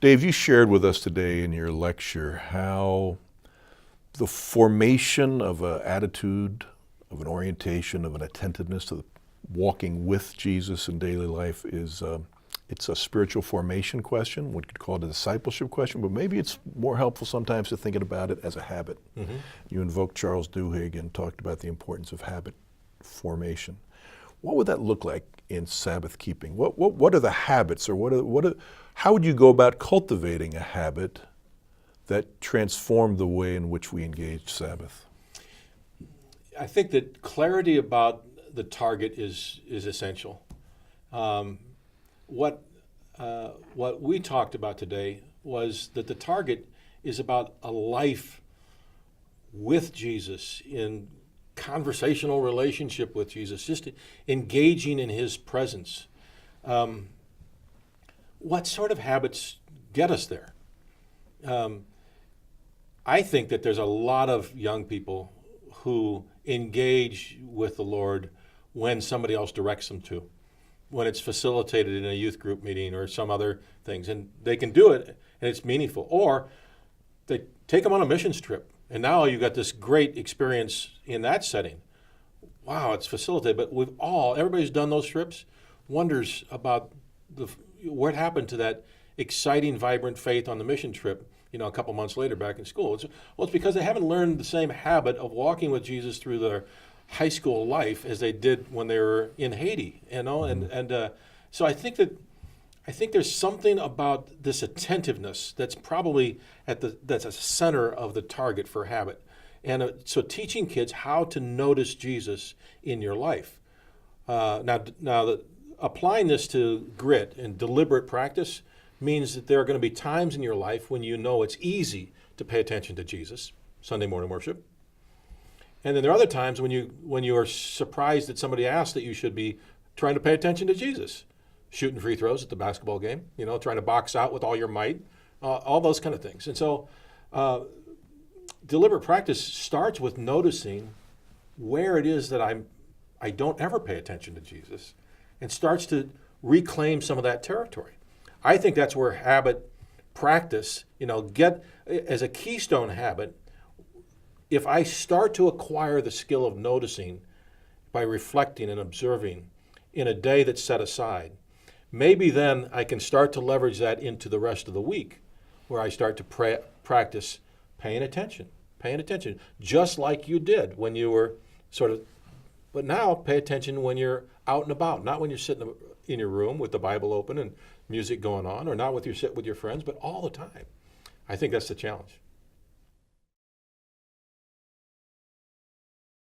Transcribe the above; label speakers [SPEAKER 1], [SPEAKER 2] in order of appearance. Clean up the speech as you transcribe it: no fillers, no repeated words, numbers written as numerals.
[SPEAKER 1] Dave, you shared with us today in your lecture how the formation of an attitude, of an orientation, of an attentiveness to walking with Jesus in daily life is it's a spiritual formation question. One could call it a discipleship question, but maybe it's more helpful sometimes to think about it as a habit. Mm-hmm. You invoked Charles Duhigg and talked about the importance of habit formation. What would that look like in Sabbath keeping? What are the habits, or how would you go about cultivating a habit that transformed the way in which we engage Sabbath?
[SPEAKER 2] I think that clarity about the target is essential. What we talked about today was that the target is about a life with Jesus, in conversational relationship with Jesus, just engaging in his presence. What sort of habits get us there? I think that there's a lot of young people who engage with the Lord when somebody else directs them to, when it's facilitated in a youth group meeting or some other things, and they can do it and it's meaningful. Or they take them on a missions trip, and now you've got this great experience in that setting. Wow, it's facilitated, but everybody's done those trips, wonders about what happened to that exciting, vibrant faith on the mission trip, a couple months later back in school. It's because they haven't learned the same habit of walking with Jesus through their high school life as they did when they were in Haiti, Mm-hmm. So I think there's something about this attentiveness that's probably that's a center of the target for habit. And so teaching kids how to notice Jesus in your life. Applying this to grit and deliberate practice means that there are going to be times in your life when you know it's easy to pay attention to Jesus, Sunday morning worship. And then there are other times when you are surprised that somebody asked that you should be trying to pay attention to Jesus, shooting free throws at the basketball game, trying to box out with all your might, all those kind of things. And so deliberate practice starts with noticing where it is that I don't ever pay attention to Jesus, and starts to reclaim some of that territory. I think that's where habit practice, get as a keystone habit. If I start to acquire the skill of noticing by reflecting and observing in a day that's set aside, maybe then I can start to leverage that into the rest of the week, where I start to practice paying attention, just like you did when you were but now pay attention when you're out and about, not when you're sitting in your room with the Bible open and music going on, or not with your friends, but all the time. I think that's the challenge.